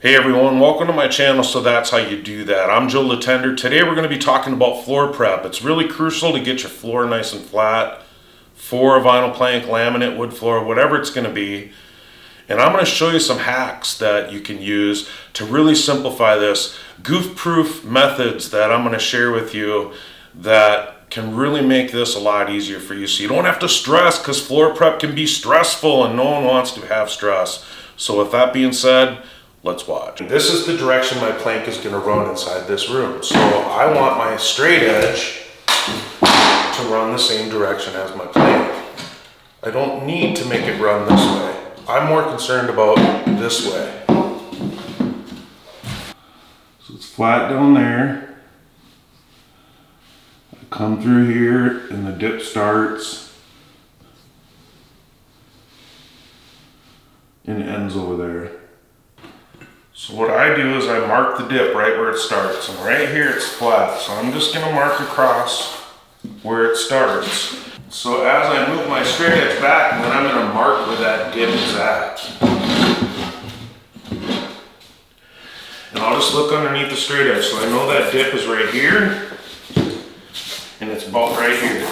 Hey everyone, welcome to my channel. So that's how you do that. I'm Joe Latender. Today we're going to be talking about floor prep. It's really crucial to get your floor nice and flat for a vinyl plank, laminate, wood floor, whatever it's going to be. And I'm going to show you some hacks that you can use to really simplify this. Goof-proof methods that I'm going to share with you that can really make this a lot easier for you. So you don't have to stress, because floor prep can be stressful and no one wants to have stress. So with that being said, let's watch. This is the direction my plank is going to run inside this room. So I want my straight edge to run the same direction as my plank. I don't need to make it run this way. I'm more concerned about this way. So it's flat down there. I come through here and the dip starts and ends over there. So what I do is I mark the dip right where it starts, and right here it's flat. So I'm just gonna mark across where it starts. So as I move my straight edge back, then I'm gonna mark where that dip is at. And I'll just look underneath the straight edge. So I know that dip is right here, and it's about right here.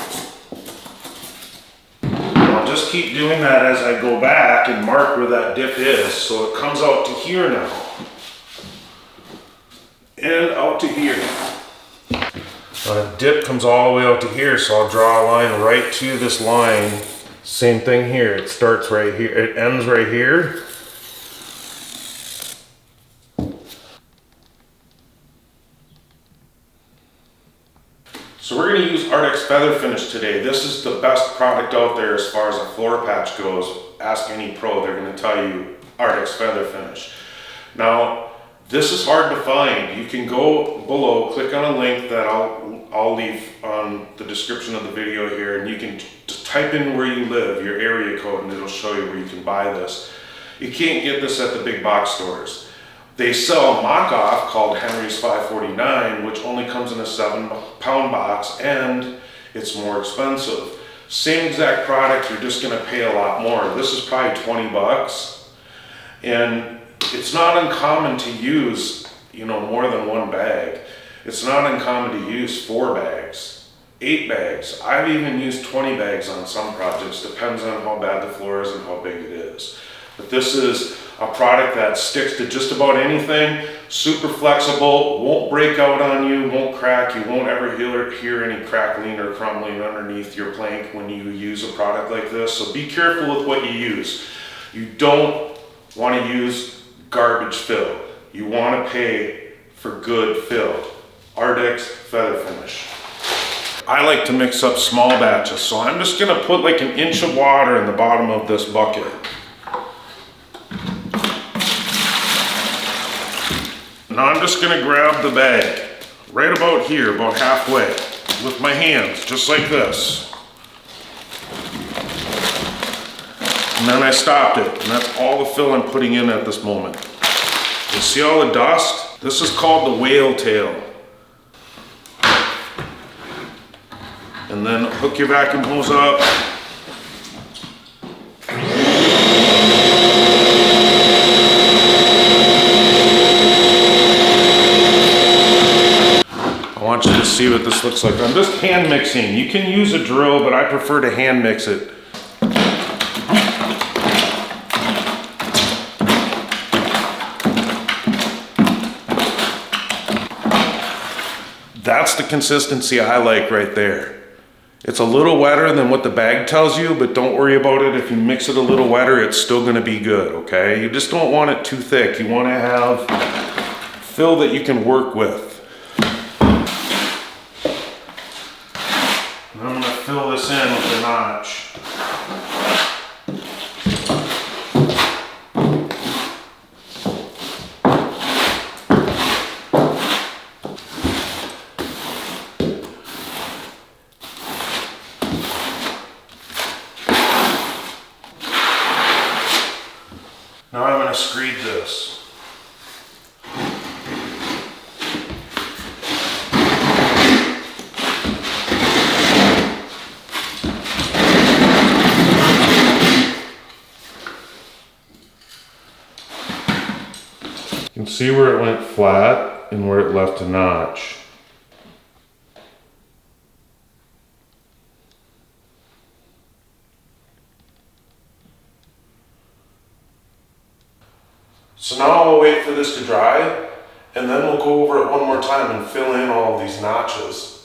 And I'll just keep doing that as I go back and mark where that dip is. So it comes out to here now. And out to here. Dip comes all the way out to here, so I'll draw a line right to this line. Same thing here. It starts right here. It ends right here. So we're going to use Ardex Feather Finish today. This is the best product out there as far as a floor patch goes. Ask any pro, they're going to tell you Ardex Feather Finish. Now, this is hard to find. You can go below, click on a link that I'll leave on the description of the video here, and you can just type in where you live, your area code, and it'll show you where you can buy this. You can't get this at the big box stores. They sell a mock-off called Henry's 549, which only comes in a 7-pound box, and it's more expensive. Same exact product, you're just gonna pay a lot more. This is probably 20 bucks. And it's not uncommon to use, more than one bag. It's not uncommon to use 4 bags, 8 bags. I've even used 20 bags on some projects. Depends on how bad the floor is and how big it is. But this is a product that sticks to just about anything, super flexible, won't break out on you, won't crack. You won't ever hear any crackling or crumbling underneath your plank when you use a product like this. So be careful with what you use. You don't want to use garbage fill. You want to pay for good fill. Ardex Feather Finish. I like to mix up small batches, so I'm just going to put like an inch of water in the bottom of this bucket. Now I'm just going to grab the bag right about here, about halfway, with my hands, just like this. And then I stopped it, and that's all the fill I'm putting in at this moment. You see all the dust? This is called the whale tail. And then hook your vacuum hose up. I want you to see what this looks like. I'm just hand mixing. You can use a drill, but I prefer to hand mix it. That's the consistency I like right there. It's a little wetter than what the bag tells you, but don't worry about it. If you mix it a little wetter, it's still gonna be good, okay? You just don't want it too thick. You wanna have fill that you can work with. And I'm gonna fill this in with a notch. Now I'm going to screed this. You can see where it went flat and where it left a notch. So now I'll wait for this to dry, and then we'll go over it one more time and fill in all of these notches.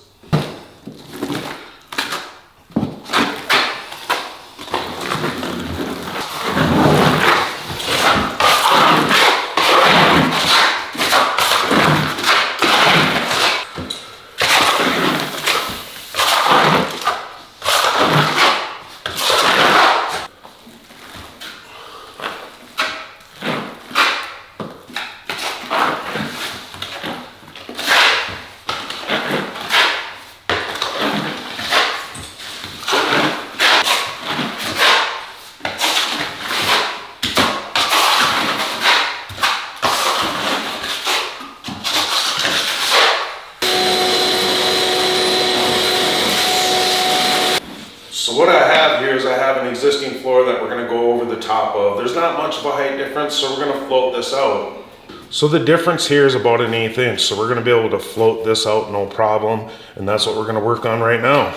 So what I have here is I have an existing floor that we're going to go over the top of. There's not much of a height difference, so we're going to float this out. So the difference here is about an 1/8 inch, so we're going to be able to float this out no problem, and that's what we're going to work on right now.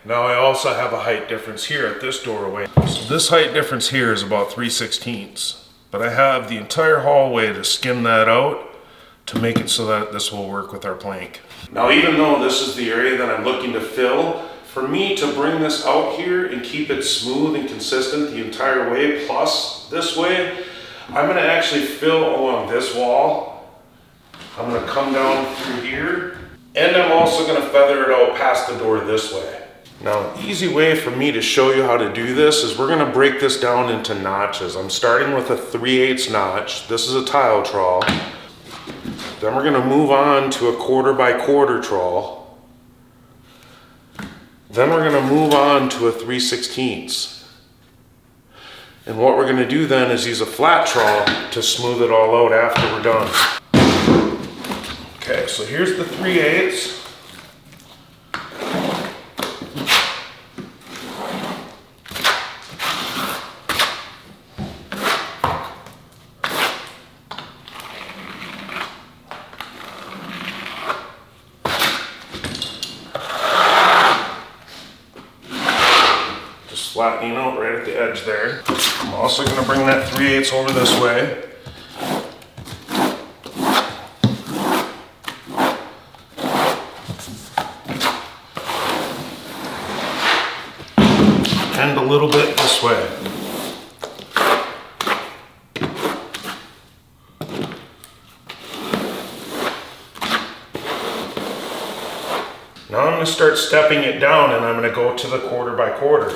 Now I also have a height difference here at this doorway. So this height difference here is about 3/16, but I have the entire hallway to skim that out to make it so that this will work with our plank. Now even though this is the area that I'm looking to fill, for me to bring this out here and keep it smooth and consistent the entire way, plus this way, I'm gonna actually fill along this wall. I'm gonna come down through here, and I'm also gonna feather it out past the door this way. Now, an easy way for me to show you how to do this is we're gonna break this down into notches. I'm starting with a 3/8 notch. This is a tile trowel. Then we're gonna move on to a 1/4 by 1/4 trowel. Then we're gonna move on to a 3/16. And what we're gonna do then is use a flat trowel to smooth it all out after we're done. Okay, so here's the 3/8. Flattening out right at the edge there. I'm also going to bring that 3/8 over this way. And a little bit this way. Now I'm going to start stepping it down, and I'm going to go to the 1/4 by 1/4.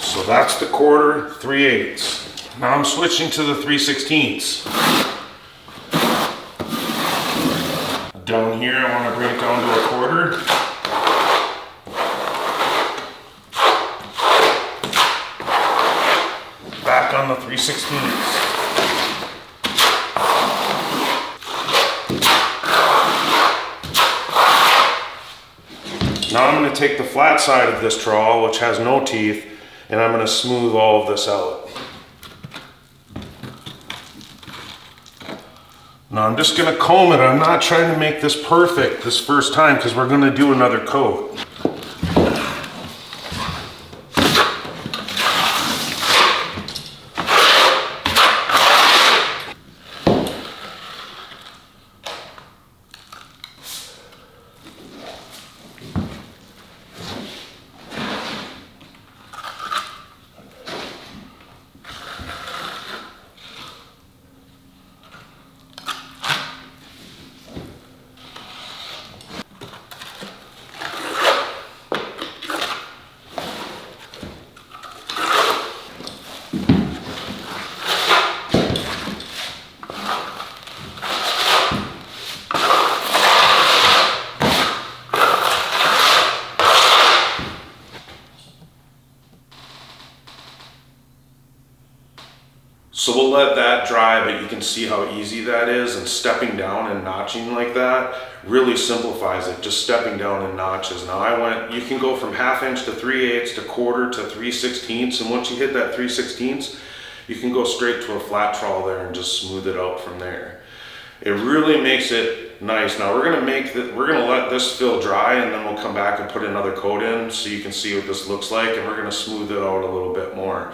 So that's the 1/4, 3/8. Now I'm switching to the 3/16. Down here, I want to bring it down to a 1/4. Back on the 3/16. Now I'm going to take the flat side of this trowel, which has no teeth, and I'm going to smooth all of this out. Now I'm just going to comb it. I'm not trying to make this perfect this first time because we're going to do another coat. So we'll let that dry, but you can see how easy that is, and stepping down and notching like that really simplifies it, just stepping down in notches. Now you can go from 1/2 inch to 3/8 to 1/4 to 3/16, and once you hit that 3/16, you can go straight to a flat trowel there and just smooth it out from there. It really makes it nice. Now we're gonna let this fill dry, and then we'll come back and put another coat in so you can see what this looks like, and we're gonna smooth it out a little bit more.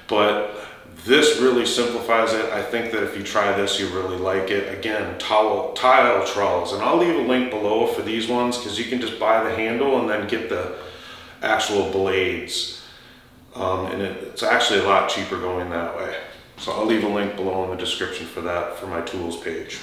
But this really simplifies it. I think that if you try this, you really like it. Again, tile trowels, and I'll leave a link below for these ones because you can just buy the handle and then get the actual blades. And it's actually a lot cheaper going that way. So I'll leave a link below in the description for that for my tools page.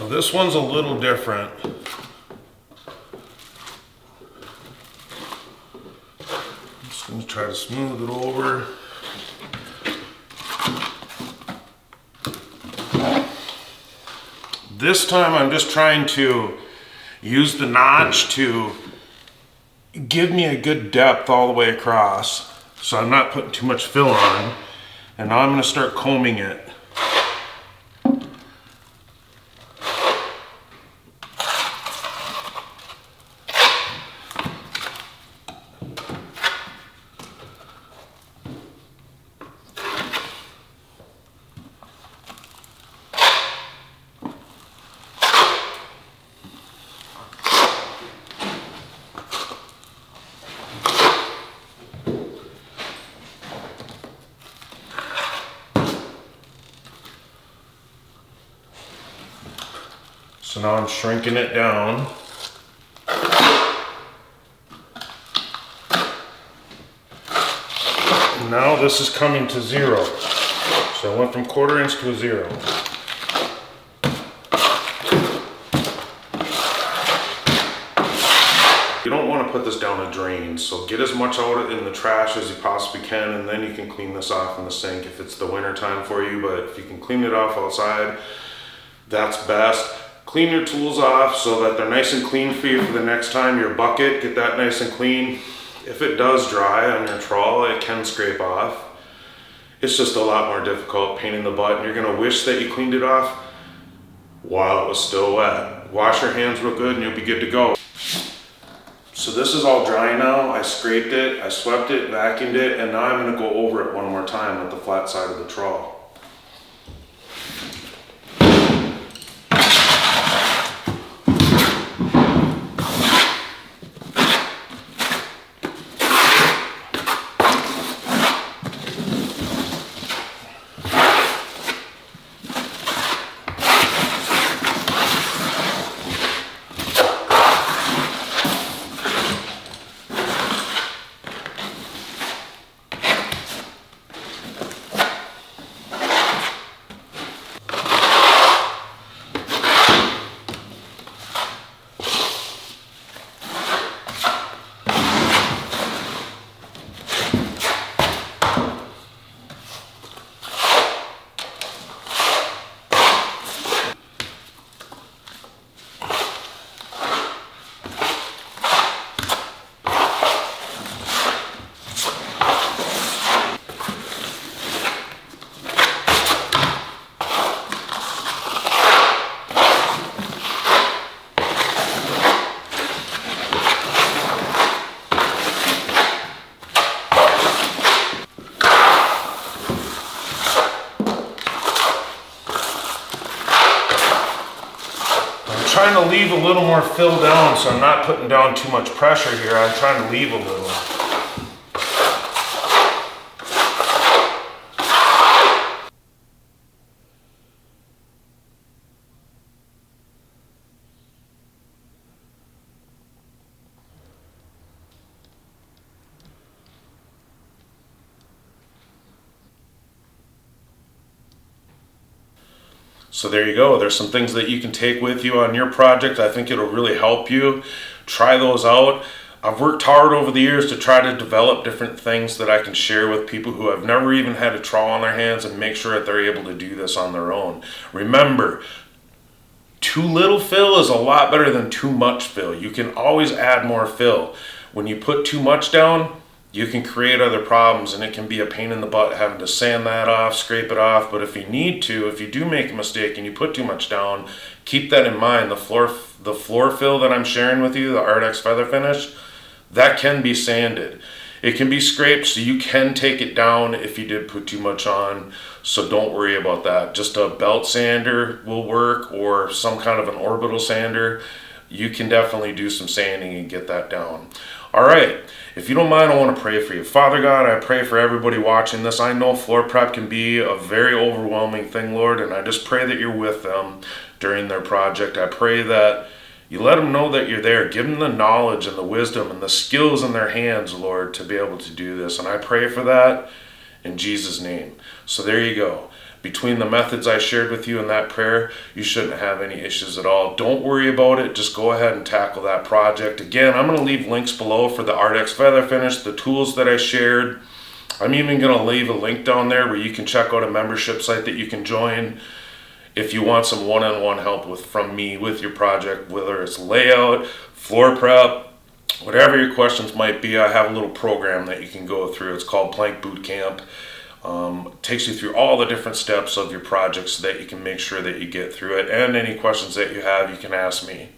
This one's a little different. I'm just going to try to smooth it over. This time I'm just trying to use the notch to give me a good depth all the way across, so I'm not putting too much fill on. And now I'm going to start combing it. So now I'm shrinking it down. And now this is coming to 0. So I went from 1/4 inch to a 0. You don't want to put this down a drain, so get as much out in the trash as you possibly can, and then you can clean this off in the sink if it's the winter time for you. But if you can clean it off outside, that's best. Clean your tools off so that they're nice and clean for you for the next time. Your bucket, get that nice and clean. If it does dry on your trowel, it can scrape off. It's just a lot more difficult, pain in the butt, and you're gonna wish that you cleaned it off while it was still wet. Wash your hands real good and you'll be good to go. So this is all dry now. I scraped it, I swept it, vacuumed it, and now I'm gonna go over it one more time with the flat side of the trowel. Trying to leave a little more fill down, so I'm not putting down too much pressure here. I'm trying to leave a little. So there you go. There's some things that you can take with you on your project. I think it'll really help you. Try those out. I've worked hard over the years to try to develop different things that I can share with people who have never even had a trowel on their hands and make sure that they're able to do this on their own. Remember, too little fill is a lot better than too much fill. You can always add more fill. When you put too much down, you can create other problems, and it can be a pain in the butt having to sand that off, scrape it off. But if you need to, if you do make a mistake and you put too much down, keep that in mind. The floor fill that I'm sharing with you, the Ardex Feather Finish, that can be sanded. It can be scraped, so you can take it down if you did put too much on. So don't worry about that. Just a belt sander will work, or some kind of an orbital sander. You can definitely do some sanding and get that down. All right, if you don't mind, I want to pray for you. Father God, I pray for everybody watching this. I know floor prep can be a very overwhelming thing, Lord, and I just pray that you're with them during their project. I pray that you let them know that you're there. Give them the knowledge and the wisdom and the skills in their hands, Lord, to be able to do this. And I pray for that in Jesus' name. So there you go. Between the methods I shared with you in that prayer, you shouldn't have any issues at all. Don't worry about it. Just go ahead and tackle that project. Again, I'm going to leave links below for the Ardex Feather Finish, the tools that I shared. I'm even going to leave a link down there where you can check out a membership site that you can join if you want some one-on-one help from me with your project, whether it's layout, floor prep, whatever your questions might be. I have a little program that you can go through. It's called Plank Boot Camp. Takes you through all the different steps of your project so that you can make sure that you get through it. And any questions that you have, you can ask me.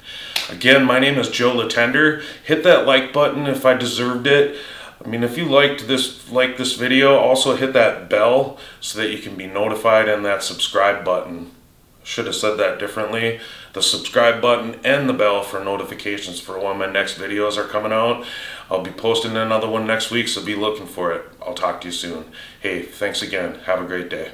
Again, my name is Joe Latender. Hit that like button if I deserved it. I mean, if you liked this video, also hit that bell so that you can be notified, and that subscribe button. Should have said that differently. The subscribe button and the bell for notifications for when my next videos are coming out. I'll be posting another one next week, so be looking for it. I'll talk to you soon. Hey, thanks again. Have a great day.